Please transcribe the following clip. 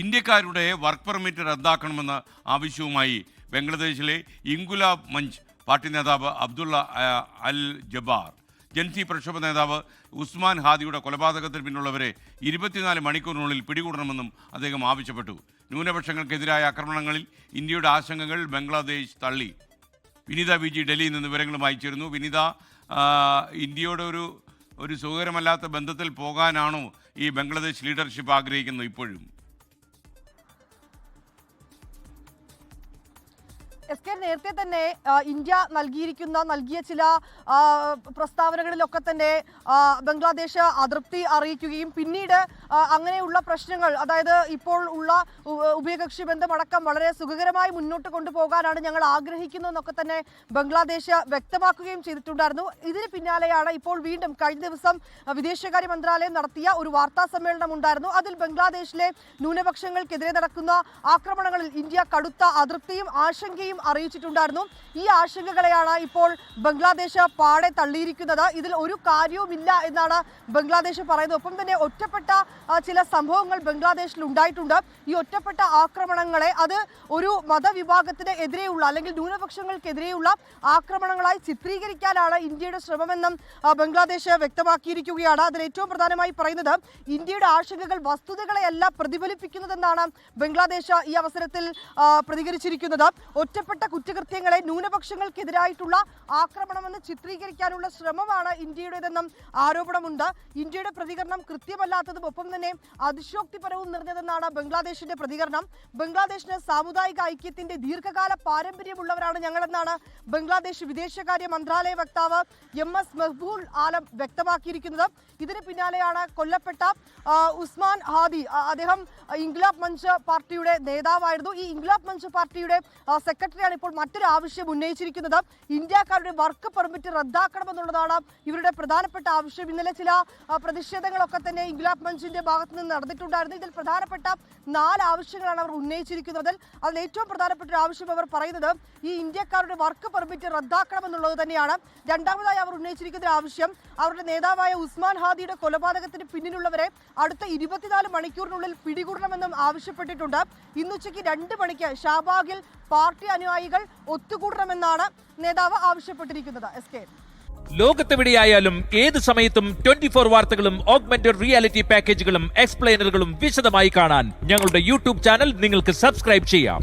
ഇന്ത്യക്കാരുടെ work permit റദ്ദാക്കണമെന്ന ആവശ്യവുമായി ബംഗ്ലാദേശിലെ ഇൻകുലാബ് മഞ്ച് പാർട്ടി നേതാവ് അബ്ദുള്ള അൽ ജബ്ബാർ ജൻസി പ്രക്ഷോഭ നേതാവ് ഉസ്മാൻ ഹാദിയുടെ കൊലപാതകത്തിന് പിന്നുള്ളവരെ 24 മണിക്കൂറിനുള്ളിൽ പിടികൂടണമെന്നും അദ്ദേഹം ആവശ്യപ്പെട്ടു. ന്യൂനപക്ഷങ്ങൾക്കെതിരായ ആക്രമണങ്ങളിൽ ഇന്ത്യയുടെ ആശങ്കകൾ ബംഗ്ലാദേശ് തള്ളി. വിനീത വിജി ഡൽഹിയിൽ നിന്ന് വിവരങ്ങളുമായി ചേരുന്നു. വിനീത, ഇന്ത്യയുടെ ഒരു സുഖകരമല്ലാത്ത ബന്ധത്തിൽ പോകാനാണോ ഈ ബംഗ്ലാദേശ് ലീഡർഷിപ്പ് ആഗ്രഹിക്കുന്നത് ഇപ്പോഴും? നേരത്തെ തന്നെ ഇന്ത്യ നൽകിയ ചില പ്രസ്താവനകളിലൊക്കെ തന്നെ ബംഗ്ലാദേശ് അതൃപ്തി അറിയിക്കുകയും പിന്നീട് അങ്ങനെയുള്ള പ്രശ്നങ്ങൾ, അതായത് ഇപ്പോൾ ഉള്ള ഉഭയകക്ഷി ബന്ധമടക്കം വളരെ സുഖകരമായി മുന്നോട്ട് കൊണ്ടുപോകാനാണ് ഞങ്ങൾ ആഗ്രഹിക്കുന്നതെന്നൊക്കെ തന്നെ ബംഗ്ലാദേശ് വ്യക്തമാക്കുകയും ചെയ്തിട്ടുണ്ടായിരുന്നു. ഇതിന് പിന്നാലെയാണ് ഇപ്പോൾ വീണ്ടും കഴിഞ്ഞ ദിവസം വിദേശകാര്യ മന്ത്രാലയം നടത്തിയ ഒരു വാർത്താ സമ്മേളനം ഉണ്ടായിരുന്നു. അതിൽ ബംഗ്ലാദേശിലെ ന്യൂനപക്ഷങ്ങൾക്കെതിരെ നടക്കുന്ന ആക്രമണങ്ങളിൽ ഇന്ത്യ കടുത്ത അതൃപ്തിയും ആശങ്കയും അറിയിച്ചിട്ടുണ്ടായിരുന്നു. ഈ ആശങ്കകളെയാണ് ഇപ്പോൾ ബംഗ്ലാദേശ് പാടെ തള്ളിയിരിക്കുന്നത്. ഇതിൽ ഒരു കാര്യവുമില്ല എന്നാണ് ബംഗ്ലാദേശ് പറയുന്നത്. ഒപ്പം തന്നെ ഒറ്റപ്പെട്ട ചില സംഭവങ്ങൾ ബംഗ്ലാദേശിൽ ഉണ്ടായിട്ടുണ്ട്. ഈ ഒറ്റപ്പെട്ട ആക്രമണങ്ങളെ അത് ഒരു മതവിഭാഗത്തിന് എതിരെയുള്ള അല്ലെങ്കിൽ ന്യൂനപക്ഷങ്ങൾക്കെതിരെയുള്ള ആക്രമണങ്ങളായി ചിത്രീകരിക്കാനാണ് ഇന്ത്യയുടെ ശ്രമമെന്നും ബംഗ്ലാദേശ് വ്യക്തമാക്കിയിരിക്കുകയാണ്. അതിൽ ഏറ്റവും പ്രധാനമായി പറയുന്നത് ഇന്ത്യയുടെ ആശങ്കകൾ വസ്തുതകളെയല്ല പ്രതിഫലിപ്പിക്കുന്നതെന്നാണ് ബംഗ്ലാദേശ് ഈ അവസരത്തിൽ പ്രതികരിച്ചിരിക്കുന്നത്. ഒറ്റപ്പെട്ട കുറ്റകൃത്യങ്ങളെ ന്യൂനപക്ഷങ്ങൾക്കെതിരായിട്ടുള്ള ആക്രമണമെന്ന് ചിത്രീകരിക്കാനുള്ള ശ്രമമാണ് ഇന്ത്യയുടേതെന്നും ആരോപണമുണ്ട്. ഇന്ത്യയുടെ പ്രതികരണം കൃത്യമല്ലാത്തതും ഒപ്പം തന്നെ അതിശോക്തിപരവും നിറഞ്ഞതെന്നാണ് ബംഗ്ലാദേശിന്റെ പ്രതികരണം. ബംഗ്ലാദേശിന് സാമുദായിക ഐക്യത്തിന്റെ ദീർഘകാല പാരമ്പര്യമുള്ളവരാണ് ഞങ്ങളെന്നാണ് ബംഗ്ലാദേശ് വിദേശകാര്യ മന്ത്രാലയ വക്താവ് MS മെഹ്ബൂൽ ആലം വ്യക്തമാക്കിയിരിക്കുന്നത്. ഇതിന് പിന്നാലെയാണ് കൊല്ലപ്പെട്ട ഉസ്മാൻ ഹാദി. അദ്ദേഹം ഇൻക്ലാബ് മഞ്ച് പാർട്ടിയുടെ നേതാവായിരുന്നു. ഈ ഇൻക്ലാബ് മഞ്ച് പാർട്ടിയുടെ സെക്രട്ടറിയാണ് ഇപ്പോൾ മറ്റൊരു ആവശ്യം ഉന്നയിച്ചിരിക്കുന്നത്. ഇന്ത്യക്കാരുടെ വർക്ക് പെർമിറ്റ് റദ്ദാക്കണമെന്നുള്ളതാണ് ഇവരുടെ പ്രധാനപ്പെട്ട ആവശ്യം. ഇന്നലെ ചില പ്രതിഷേധങ്ങളൊക്കെ തന്നെ ഇൻക്ലാബ് മഞ്ചിന്റെ ഭാഗത്ത് നിന്ന് നടന്നിട്ടുണ്ടായിരുന്നു. ഇതിൽ പ്രധാനപ്പെട്ട 4 ആവശ്യങ്ങളാണ് അവർ ഉന്നയിച്ചിരിക്കുന്നത്. അതിൽ ഏറ്റവും പ്രധാനപ്പെട്ട ഒരു ആവശ്യം അവർ പറയുന്നത് ഈ ഇന്ത്യക്കാരുടെ വർക്ക് പെർമിറ്റ് റദ്ദാക്കണമെന്നുള്ളത് തന്നെയാണ്. രണ്ടാമതായി അവർ ഉന്നയിച്ചിരിക്കുന്ന ആവശ്യം അവരുടെ നേതാവായ ഉസ്മാൻ ഹാദിയുടെ കൊലപാതകത്തിന് പിന്നിലുള്ളവരെ അടുത്ത 24 മണിക്കൂറിനുള്ളിൽ പിടികൂടണമെന്നും ആവശ്യപ്പെട്ടിട്ടുണ്ട്. ഇന്നുച്ചയ്ക്ക് 2 മണിക്ക് ഷാബാഗിൽ പാർട്ടി അനുയായികൾ ഒത്തുകൂടണമെന്നാണ് നേതാവ് ആവശ്യപ്പെട്ടിരിക്കുന്നത്. ലോകത്തെവിടെയായാലും ഏത് സമയത്തും 24 വാർത്തകളും ഓഗ്മെന്റഡ് റിയാലിറ്റി പാക്കേജുകളും എക്സ്പ്ലെയിനറുകളും വിശദമായി കാണാൻ ഞങ്ങളുടെ യൂട്യൂബ് ചാനൽ നിങ്ങൾക്ക് സബ്സ്ക്രൈബ് ചെയ്യാം.